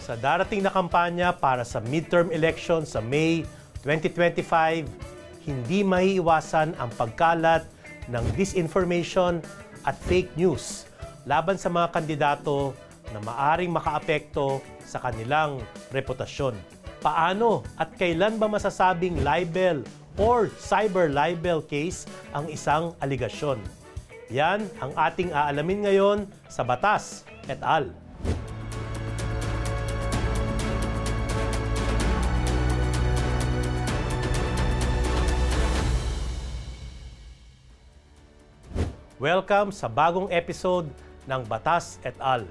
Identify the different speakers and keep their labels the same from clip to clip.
Speaker 1: Sa darating na kampanya para sa midterm election sa May 2025, hindi maiiwasan ang pagkalat ng disinformation at fake news laban sa mga kandidato na maaring makaapekto sa kanilang reputasyon. Paano at kailan ba masasabing libel or cyber libel case ang isang aligasyon? Yan ang ating aalamin ngayon sa Batas et al. Welcome sa bagong episode ng Batas et al.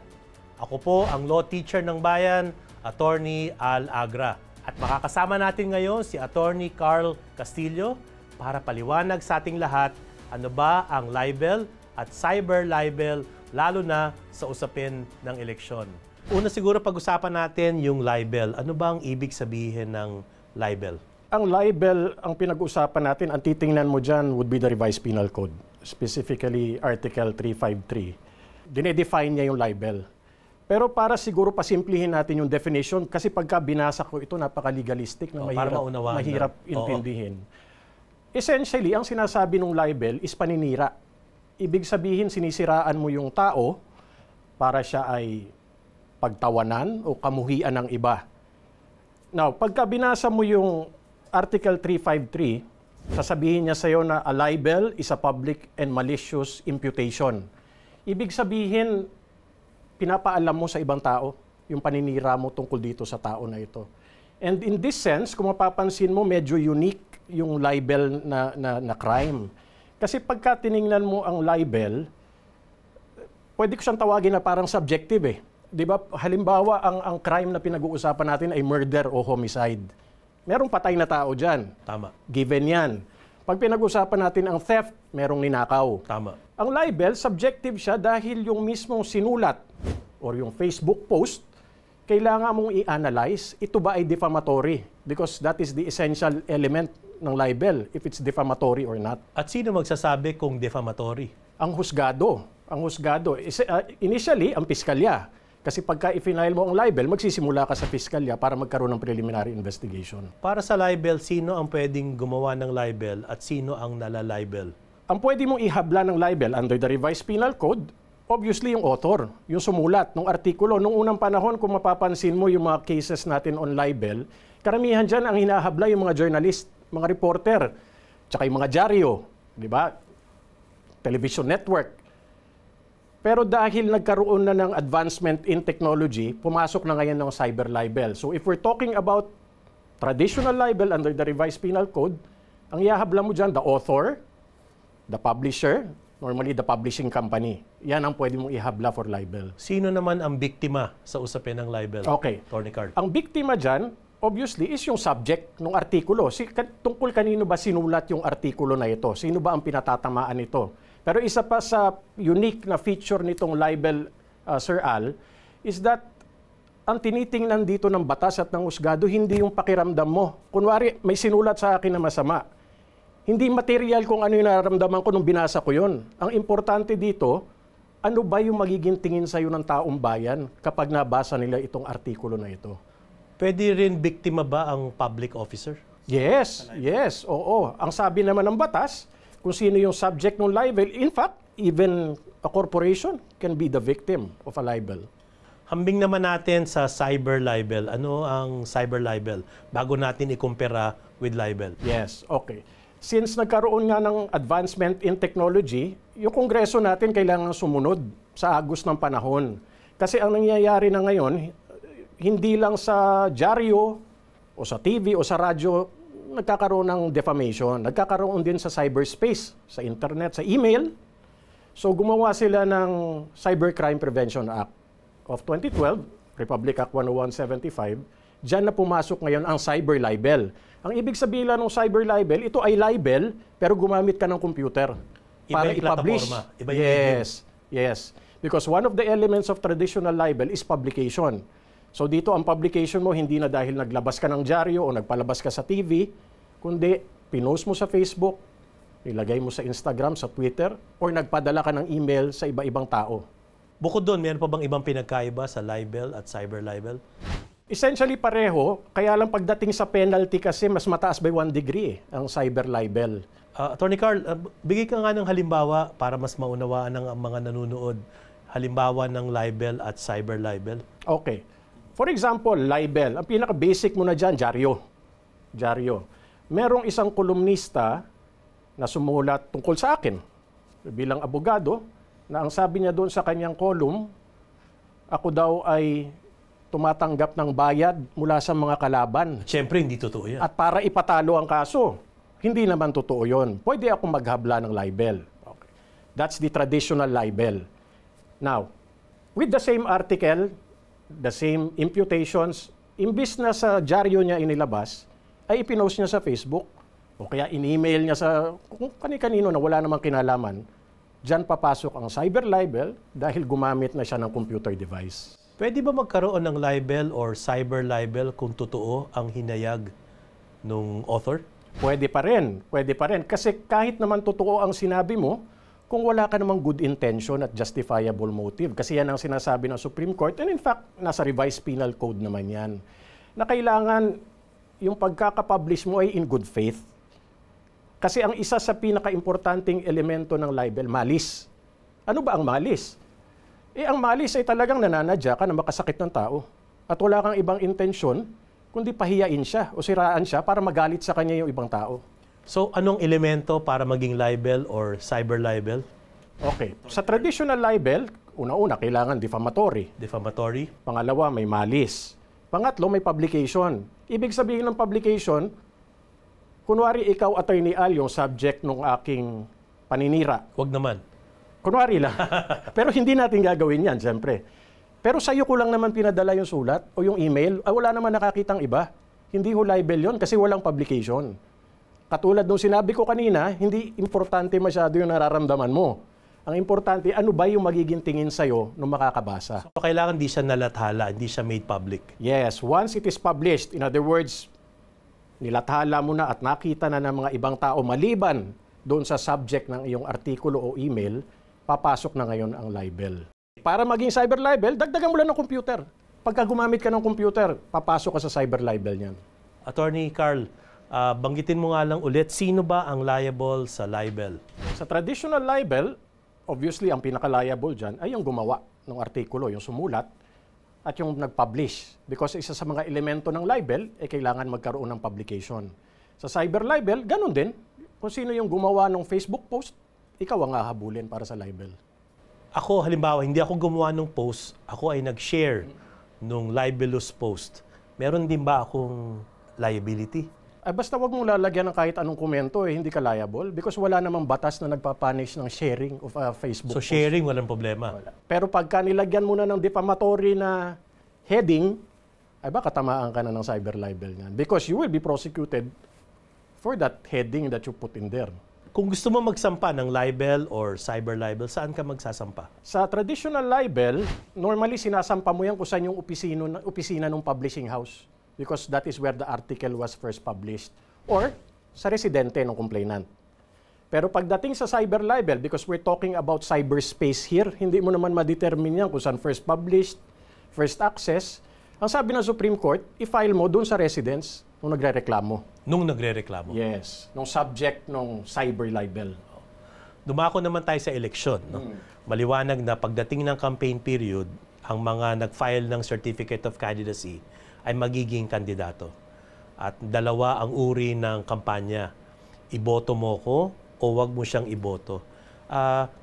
Speaker 1: Ako po ang law teacher ng bayan, Attorney Al Agra. At makakasama natin ngayon si Attorney Carl Castillo para paliwanag sa ating lahat ano ba ang libel at cyber libel lalo na sa usapin ng eleksyon. Una siguro pag-usapan natin yung libel. Ano ba ang ibig sabihin ng libel?
Speaker 2: Ang libel, ang pinag-usapan natin, ang titingnan mo dyan would be the Revised Penal Code. Specifically, Article 353. Dinedefine niya yung libel. Pero para siguro pasimplihin natin yung definition, kasi pagka binasa ko ito, napaka-legalistic na mahirap intindihin. Essentially, ang sinasabi ng libel is paninira. Ibig sabihin, sinisiraan mo yung tao para siya ay pagtawanan o kamuhian ng iba. Now, pagka binasa mo yung Article 353, sasabihin niya sa'yo na a libel is a public and malicious imputation. Ibig sabihin, pinapaalam mo sa ibang tao yung paninira mo tungkol dito sa tao na ito. And in this sense, kung mapapansin mo, medyo unique yung libel na crime. Kasi pagka tiningnan mo ang libel, pwede ko siyang tawagin na parang subjective eh. Di ba? Halimbawa, ang crime na pinag-uusapan natin ay murder o homicide. Merong patay na tao dyan.
Speaker 1: Tama.
Speaker 2: Given yan. Pag pinag-usapan natin ang theft, merong ninakaw.
Speaker 1: Tama.
Speaker 2: Ang libel, subjective siya dahil yung mismong sinulat or yung Facebook post, kailangan mong i-analyze, ito ba ay defamatory? Because that is the essential element ng libel, if it's defamatory or not.
Speaker 1: At sino magsasabi kung defamatory?
Speaker 2: Ang husgado. Ang husgado. Initially, ang piskalya. Kasi pagka i-final mo ang libel, magsisimula ka sa piskalya para magkaroon ng preliminary investigation.
Speaker 1: Para sa libel, sino ang pwedeng gumawa ng libel at sino ang nala-libel?
Speaker 2: Ang pwede mong ihabla ng libel under the Revised Penal Code, obviously yung author, yung sumulat ng artikulo. Nung unang panahon, kung mapapansin mo yung mga cases natin on libel, karamihan dyan ang hinahabla yung mga journalist, mga reporter, tsaka yung mga dyaryo, di ba? Television network. Pero dahil nagkaroon na ng advancement in technology, pumasok na ngayon ng cyber libel. So if we're talking about traditional libel under the Revised Penal Code, ang ihahabla mo dyan, the author, the publisher, normally the publishing company. Yan ang pwede mong ihabla for libel.
Speaker 1: Sino naman ang biktima sa usapin ng libel?
Speaker 2: Okay.
Speaker 1: Attorney Carl.
Speaker 2: Ang biktima dyan, obviously, is yung subject ng artikulo. Tungkol kanino ba sinulat yung artikulo na ito? Sino ba ang pinatatamaan nito? Pero isa pa sa unique na feature nitong libel, Sir Al, is that ang tinitingnan dito ng batas at ng husgado, hindi yung pakiramdam mo. Kunwari, may sinulat sa akin na masama. Hindi material kung ano yung nararamdaman ko nung binasa ko yun. Ang importante dito, ano ba yung magiging tingin sa'yo ng taong bayan kapag nabasa nila itong artikulo na ito?
Speaker 1: Pwede rin biktima ba ang public officer?
Speaker 2: Yes, yes, oo. Ang sabi naman ng batas, kung sino yung subject ng libel, in fact, even a corporation can be the victim of a libel.
Speaker 1: Hambing naman natin sa cyber libel. Ano ang cyber libel? Bago natin ikumpara with libel.
Speaker 2: Yes, okay. Since nagkaroon nga ng advancement in technology, yung Kongreso natin kailangan sumunod sa agos ng panahon. Kasi ang nangyayari na ngayon, hindi lang sa dyaryo o sa TV o sa radyo, nagkakaroon ng defamation. Nagkakaroon din sa cyberspace, sa internet, sa email. So gumawa sila ng Cybercrime Prevention Act of 2012, Republic Act 10175. Diyan na pumasok ngayon ang cyber libel. Ang ibig sabihin ng cyber libel, ito ay libel, pero gumamit ka ng computer para i-publish. Yes, yes. Because one of the elements of traditional libel is publication. So dito ang publication mo hindi na dahil naglabas ka ng dyaryo o nagpalabas ka sa TV, kundi pinost mo sa Facebook, ilagay mo sa Instagram, sa Twitter, or nagpadala ka ng email sa iba-ibang tao.
Speaker 1: Bukod doon, meron pa bang ibang pinagkaiba sa libel at cyber libel?
Speaker 2: Essentially pareho, kaya lang pagdating sa penalty kasi mas mataas by 1 degree ang cyber libel.
Speaker 1: Attorney Carl, bigay ka nga ng halimbawa para mas maunawaan ng mga nanonood. Halimbawa ng libel at cyber libel.
Speaker 2: Okay. For example, libel. Ang pinaka-basic mo na dyan, dyaryo. Merong isang kolumnista na sumulat tungkol sa akin bilang abogado na ang sabi niya doon sa kanyang column, ako daw ay tumatanggap ng bayad mula sa mga kalaban.
Speaker 1: Siyempre, hindi totoo yan.
Speaker 2: At para ipatalo ang kaso, hindi naman totoo yun. Pwede akong maghabla ng libel. Okay. That's the traditional libel. Now, with the same article, the same imputations, imbis na sa dyaryo niya inilabas, ay ipinost niya sa Facebook o kaya in-email niya sa kung kani-kanino na wala namang kinalaman, diyan papasok ang cyber libel dahil gumamit na siya ng computer device.
Speaker 1: Pwede ba magkaroon ng libel or cyber libel kung totoo ang hinayag ng author?
Speaker 2: Pwede pa rin. Kasi kahit naman totoo ang sinabi mo, kung wala ka namang good intention at justifiable motive. Kasi yan ang sinasabi ng Supreme Court. And in fact, nasa revised penal code naman yan. Na kailangan yung pagkakapublish mo ay in good faith. Kasi ang isa sa pinaka-importanting elemento ng libel, malis. Ano ba ang malis? Ang malis ay talagang nananadya ka na makasakit ng tao. At wala kang ibang intensyon, kundi pahiyain siya o siraan siya para magalit sa kanya yung ibang tao.
Speaker 1: So, anong elemento para maging libel or cyber libel?
Speaker 2: Okay. Sa traditional libel, una-una, kailangan defamatory.
Speaker 1: Defamatory?
Speaker 2: Pangalawa, may malis. Pangatlo, may publication. Ibig sabihin ng publication, kunwari ikaw, Attorney Al, yung subject ng aking paninira.
Speaker 1: Huwag naman.
Speaker 2: Kunwari lang. Pero hindi natin gagawin yan, siyempre. Pero sa'yo ko lang naman pinadala yung sulat o yung email, wala naman nakakitang iba. Hindi ho libel yun kasi walang publication. Katulad nung sinabi ko kanina, hindi importante masyado yung nararamdaman mo. Ang importante, ano ba yung magiging tingin sa'yo nung makakabasa?
Speaker 1: So, kailangan di siya nalathala, hindi siya made public.
Speaker 2: Yes, once it is published, in other words, nilathala mo na at nakita na ng mga ibang tao maliban doon sa subject ng iyong artikulo o email, papasok na ngayon ang libel. Para maging cyber libel, dagdagan mo lang ng computer. Pagka gumamit ka ng computer, papasok ka sa cyber libel niyan.
Speaker 1: Attorney Carl, banggitin mo nga lang ulit, sino ba ang liable sa libel?
Speaker 2: Sa traditional libel, obviously, ang pinaka-liable dyan ay yung gumawa ng artikulo, yung sumulat, at yung nag-publish. Because isa sa mga elemento ng libel, kailangan magkaroon ng publication. Sa cyber libel, ganun din. Kung sino yung gumawa ng Facebook post, ikaw ang hahabulin para sa libel.
Speaker 1: Ako, halimbawa, hindi ako gumawa ng post, ako ay nag-share nung libelous post. Meron din ba akong liability?
Speaker 2: Basta wag mong lalagyan ng kahit anong komento, hindi ka liable because wala namang batas na nagpapunish ng sharing of a Facebook
Speaker 1: So
Speaker 2: post.
Speaker 1: sharing, walang problema?
Speaker 2: Wala. Pero pagka nilagyan mo na ng defamatory na heading, ay baka tamaan ka na ng cyber libel niyan because you will be prosecuted for that heading that you put in there.
Speaker 1: Kung gusto mo magsampa ng libel or cyber libel, saan ka magsasampa?
Speaker 2: Sa traditional libel, normally sinasampa mo yan kung saan yung opisina ng publishing house because that is where the article was first published or sa residente ng complainant. Pero pagdating sa cyber libel, because we're talking about cyberspace here, hindi mo naman ma-determine yan kung saan first published, first access. Ang sabi ng Supreme Court, i-file mo dun sa residence nung nagre-reklamo.
Speaker 1: Nung nagre-reklamo?
Speaker 2: Yes, nung subject ng cyber libel.
Speaker 1: Dumako naman tayo sa eleksyon. No? Maliwanag na pagdating ng campaign period, ang mga nag-file ng Certificate of Candidacy ay magiging kandidato. At dalawa ang uri ng kampanya. Iboto mo ko o wag mo siyang iboto.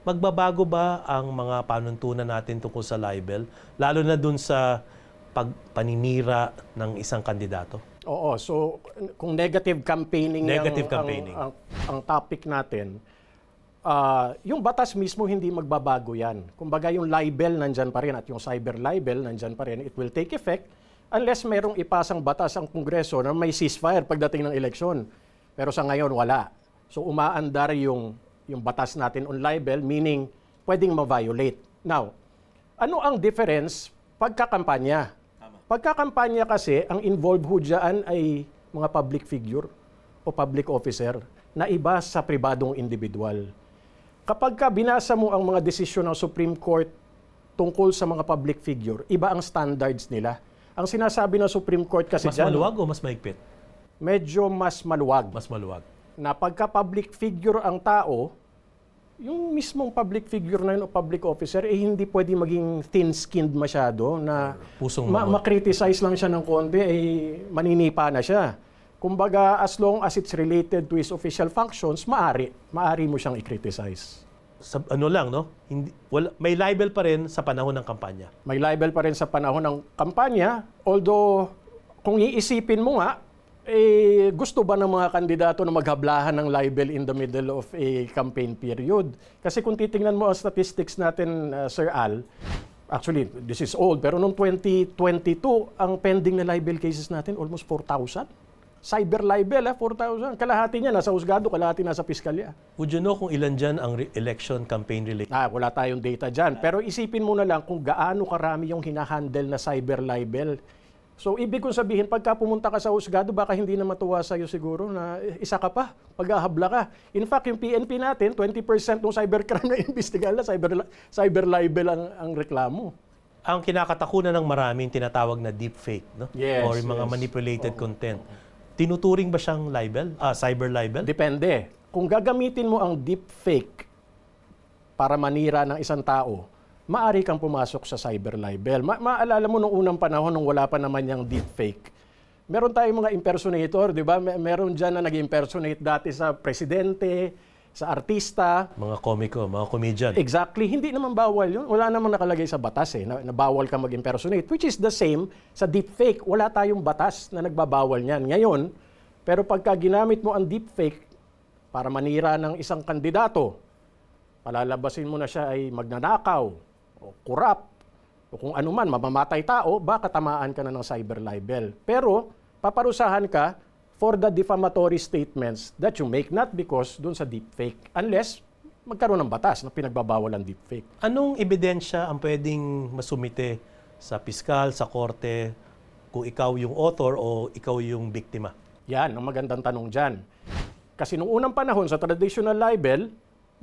Speaker 1: Magbabago ba ang mga panuntunan natin tungkol sa libel? Lalo na dun sa paninira ng isang kandidato?
Speaker 2: Oo, so kung negative campaigning, ang topic natin, yung batas mismo hindi magbabago yan. Kumbaga yung libel nandyan pa rin at yung cyber libel nandyan pa rin. It will take effect unless mayroong ipasang batas ang Kongreso na may ceasefire pagdating ng eleksyon. Pero sa ngayon, wala. So umaandar yung batas natin on libel, meaning pwedeng ma-violate. Now, ano ang difference pagkakampanya? Pagkakampanya kasi, ang involved ho dyan ay mga public figure o public officer na iba sa pribadong individual. Kapag binasa mo ang mga desisyon ng Supreme Court tungkol sa mga public figure, iba ang standards nila. Ang sinasabi ng Supreme Court kasi
Speaker 1: Mas maluwag o mas mahigpit?
Speaker 2: medyo mas maluwag.
Speaker 1: Mas maluwag.
Speaker 2: Na pagka public figure ang tao, yung mismong public figure na yun o public officer, hindi pwede maging thin-skinned masyado na
Speaker 1: Pusong mamon.
Speaker 2: ma-criticize lang siya ng konti, maninipa na siya. Kumbaga, as long as it's related to his official functions, maari mo siyang i-criticize.
Speaker 1: Ano lang, no? May libel pa rin sa panahon ng kampanya.
Speaker 2: May libel pa rin sa panahon ng kampanya, although kung iisipin mo nga, gusto ba ng mga kandidato na maghablahan ng libel in the middle of a campaign period? Kasi kung titingnan mo ang statistics natin, Sir Al, actually, this is old, pero noong 2022, ang pending na libel cases natin, almost 4,000. Cyber libel, 4,000. Kalahati niya nasa husgado, kalahati nasa piskalya.
Speaker 1: Would you know kung ilan dyan ang election campaign related?
Speaker 2: Wala tayong data dyan. Pero isipin mo na lang kung gaano karami yung hinahandle na cyber libel. So, ibig kong sabihin, pagka pumunta ka sa husgado, baka hindi na matuwa sa'yo siguro na isa ka pa, paghahabla ka. In fact, yung PNP natin, 20% ng cybercrime na investigahan na cyber libel ang reklamo.
Speaker 1: Ang kinakatakunan ng maraming tinatawag na deepfake, no?
Speaker 2: Yes,
Speaker 1: Or mga manipulated content. Tinuturing ba siyang libel? Cyber libel?
Speaker 2: Depende. Kung gagamitin mo ang deepfake para manira ng isang tao, maaari kang pumasok sa cyber libel. Maalala mo nung unang panahon nung wala pa naman yung deepfake. Meron tayong mga impersonator, di ba? Meron dyan na nag-impersonate dati sa presidente, sa artista.
Speaker 1: Mga komiko, mga comedian.
Speaker 2: Exactly. Hindi naman bawal yun. Wala namang nakalagay sa batas na bawal ka mag-impersonate. Which is the same sa deepfake. Wala tayong batas na nagbabawal niyan. Ngayon, pero pagka ginamit mo ang deepfake para manira ng isang kandidato, palalabasin mo na siya ay magnanakaw, o corrupt, o kung ano man, mamamatay tao, baka tamaan ka na ng cyber libel. Pero, paparusahan ka for the defamatory statements that you make, not because dun sa deepfake, unless magkaroon ng batas na pinagbabawal ang deepfake.
Speaker 1: Anong ebidensya ang pwedeng masumite sa piskal, sa korte, kung ikaw yung author o ikaw yung biktima?
Speaker 2: Yan, ang magandang tanong dyan. Kasi nung unang panahon sa traditional libel,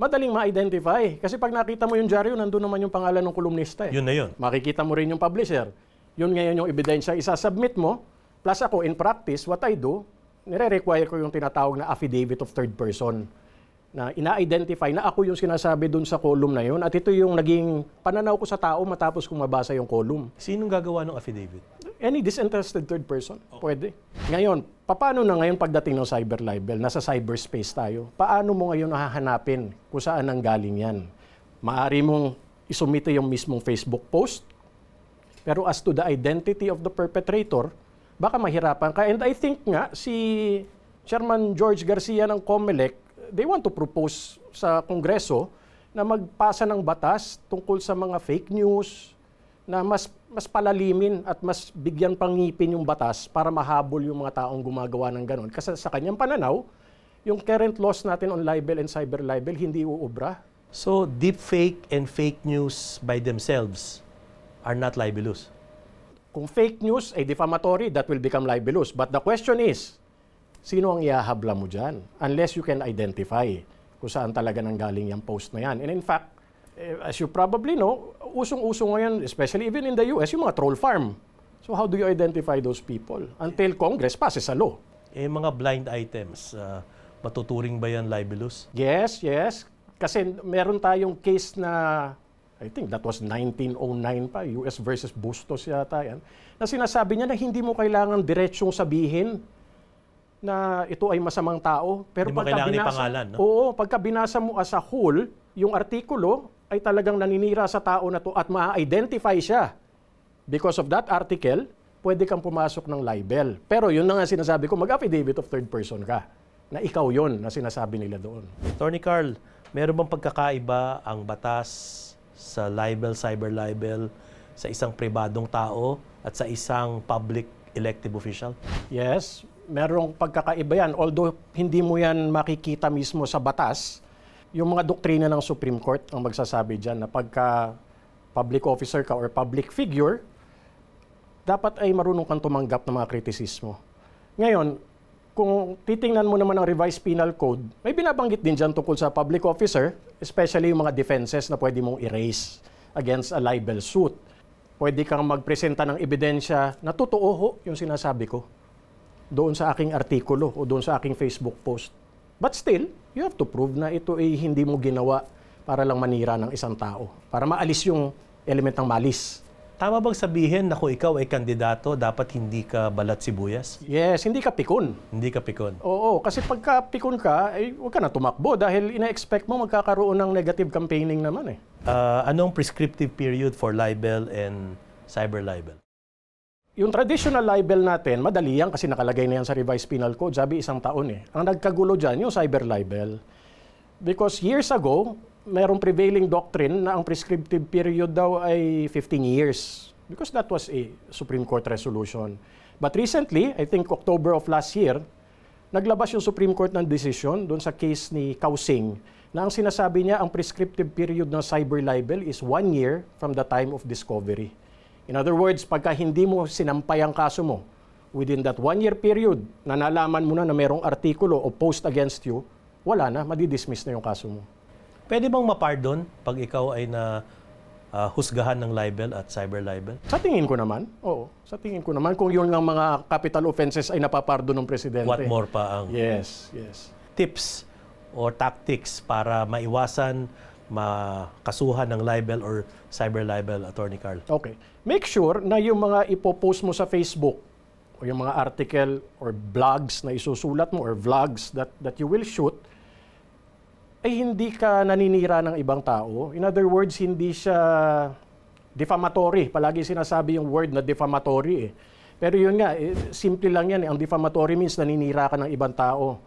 Speaker 2: madaling ma-identify. Kasi pag nakita mo yung dyaryo, nandun naman yung pangalan ng kolumnista.
Speaker 1: Yun na yun.
Speaker 2: Makikita mo rin yung publisher. Yun ngayon yung ebidensya isasubmit mo. Plus ako, in practice, what I do, nire-require ko yung tinatawag na affidavit of third person na ina-identify na ako yung sinasabi dun sa column na yun at ito yung naging pananaw ko sa tao matapos kong mabasa yung column.
Speaker 1: Sinong gagawa ng affidavit?
Speaker 2: Any disinterested third person. Pwede. Ngayon, paano na ngayon pagdating ng cyber libel? Nasa cyberspace tayo. Paano mo ngayon hahanapin kung saan nang galing yan? Maaari mong isumite yung mismong Facebook post, pero as to the identity of the perpetrator, baka mahirapan ka. And I think nga, si Chairman George Garcia ng COMELEC, they want to propose sa Kongreso na magpasa ng batas tungkol sa mga fake news na mas palalimin at mas bigyan pangipin yung batas para mahabol yung mga taong gumagawa ng ganon. Kasi sa kanyang pananaw, yung current laws natin on libel and cyber libel hindi uubra.
Speaker 1: So, deepfake and fake news by themselves are not libelous?
Speaker 2: Kung fake news ay defamatory, that will become libelous. But the question is, sino ang iahabla mo dyan? Unless you can identify kung saan talaga nanggaling yung post na yan. And in fact, as you probably know, usong-uso ngayon, especially even in the US, yung mga troll farm. So how do you identify those people? Until Congress passes a law.
Speaker 1: Mga blind items, matuturing ba yan libelous?
Speaker 2: Yes, yes. Kasi meron tayong case na, I think that was 1909 pa, US versus Bustos yata yan, na sinasabi niya na hindi mo kailangan diretsyong sabihin na ito ay masamang tao. Pero
Speaker 1: hindi mo kailangan ipangalan, no?
Speaker 2: Oo, pagka binasa mo as a whole, yung artikulo ay talagang naninira sa tao na to at ma-identify siya. Because of that article, pwede kang pumasok ng libel. Pero yun na nga sinasabi ko, mag-affidavit of third person ka. Na ikaw yun na sinasabi nila doon.
Speaker 1: Attorney Carl, meron bang pagkakaiba ang batas sa libel, cyber libel, sa isang pribadong tao at sa isang public elective official?
Speaker 2: Yes, merong pagkakaiba yan. Although hindi mo yan makikita mismo sa batas, yung mga doktrina ng Supreme Court ang magsasabi dyan na pagka public officer ka or public figure, dapat ay marunong kang tumanggap ng mga kritisismo. Ngayon, kung titingnan mo naman ang revised penal code, may binabanggit din dyan tungkol sa public officer, especially yung mga defenses na pwede mong erase against a libel suit. pwede kang magpresenta ng ebidensya na totoo ho yung sinasabi ko doon sa aking artikulo o doon sa aking Facebook post. But still, you have to prove na ito ay hindi mo ginawa para lang manira ng isang tao, para maalis yung element ng malis.
Speaker 1: Tama bang sabihin na kung ikaw ay kandidato, dapat hindi ka balat sibuyas?
Speaker 2: Yes, hindi ka pikon.
Speaker 1: Hindi ka pikon.
Speaker 2: Oo, kasi pagka pikon ka, ay huwag ka na tumakbo dahil ina-expect mo magkakaroon ng negative campaigning naman eh.
Speaker 1: Anong prescriptive period for libel and cyber libel?
Speaker 2: Yung traditional libel natin, madali yan kasi nakalagay na yan sa Revised Penal Code, sabi 1 taon eh. Ang nagkagulo dyan, yung cyber libel. Because years ago, merong prevailing doctrine na ang prescriptive period daw ay 15 years. Because that was a Supreme Court resolution. But recently, I think October of last year, naglabas yung Supreme Court ng decision doon sa case ni Kausing na ang sinasabi niya ang prescriptive period ng cyber libel is 1 year from the time of discovery. In other words, pagka hindi mo sinampay ang kaso mo, within that 1 year period, na nalaman mo na merong artikulo o post against you, wala na, madidismiss na yung kaso mo.
Speaker 1: Pwede bang mapardon pag ikaw ay na husgahan ng libel at cyber libel?
Speaker 2: Sa tingin ko naman, oo. Sa tingin ko naman, kung yun ng mga capital offenses ay napapardon ng presidente.
Speaker 1: What more pa ang
Speaker 2: Yes, yes.
Speaker 1: tips or tactics para maiwasan makasuhan ng libel or cyber libel, Attorney Carl?
Speaker 2: Okay. Make sure na yung mga ipopost mo sa Facebook o yung mga article or blogs na isusulat mo or vlogs that you will shoot ay hindi ka naninira ng ibang tao. In other words, hindi siya defamatory. Palagi sinasabi yung word na defamatory eh. Pero yun nga, simple lang yan. Ang defamatory means naninira ka ng ibang tao.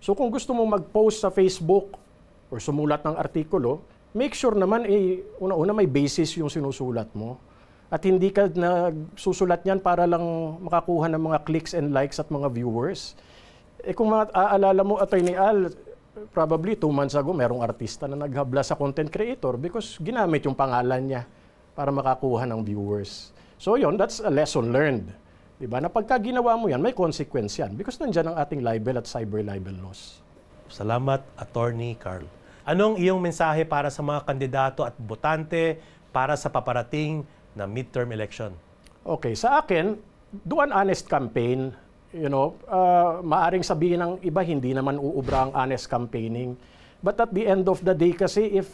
Speaker 2: So kung gusto mo mag-post sa Facebook or sumulat ng artikulo, make sure naman una-una may basis yung sinusulat mo. At hindi ka nagsusulat yan para lang makakuha ng mga clicks and likes at mga viewers. Kung aalala mo, Attorney Al, probably 2 months ago, merong artista na naghabla sa content creator because ginamit yung pangalan niya para makakuha ng viewers. So yun, that's a lesson learned. Diba? Na pagka ginawa mo yan, may consequence yan because nandyan ang ating libel at cyber libel laws.
Speaker 1: Salamat, Attorney Carl. Anong iyong mensahe para sa mga kandidato at botante para sa paparating na midterm election?
Speaker 2: Okay, sa akin, do an honest campaign. You know, maaring sabihin ng iba, hindi naman uubra ang honest campaigning. But at the end of the day kasi, if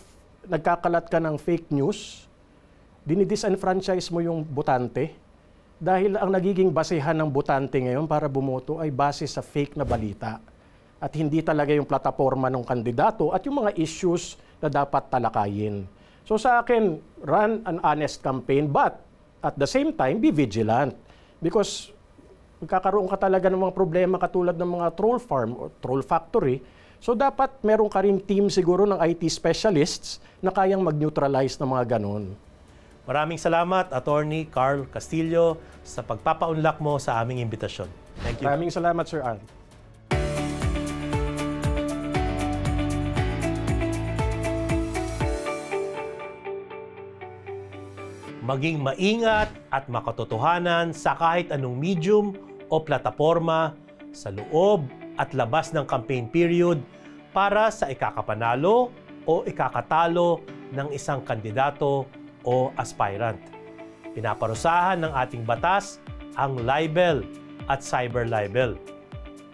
Speaker 2: nagkakalat ka ng fake news, dinidisenfranchise mo yung botante. Dahil ang nagiging basehan ng botante ngayon para bumoto ay base sa fake na balita. At hindi talaga yung plataforma ng kandidato at yung mga issues na dapat talakayin. So sa akin, run an honest campaign, but at the same time, be vigilant. Because magkakaroon ka talaga ng mga problema katulad ng mga troll farm o troll factory. So dapat meron ka rin team siguro ng IT specialists na kayang mag-neutralize ng mga ganon.
Speaker 1: Maraming salamat, Attorney Carl Castillo, sa pagpapaunlak mo sa aming imbitasyon. Thank you.
Speaker 2: Maraming salamat, Sir Al.
Speaker 1: Maging maingat at makatotohanan sa kahit anong medium o plataforma sa loob at labas ng campaign period para sa ikakapanalo o ikakatalo ng isang kandidato o aspirant. Pinaparusahan ng ating batas ang libel at cyber libel.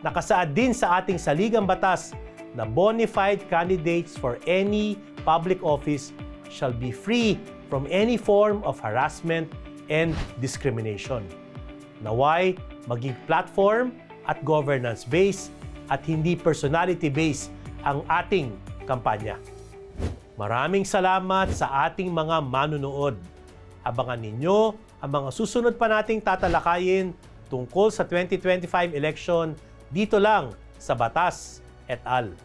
Speaker 1: Nakasaad din sa ating saligang batas na bona fide candidates for any public office shall be free from any form of harassment and discrimination. Naway maging platform at governance-based at hindi personality-based ang ating kampanya. Maraming salamat sa ating mga manunood. Abangan ninyo ang mga susunod pa nating tatalakayin tungkol sa 2025 election dito lang sa Batas et al.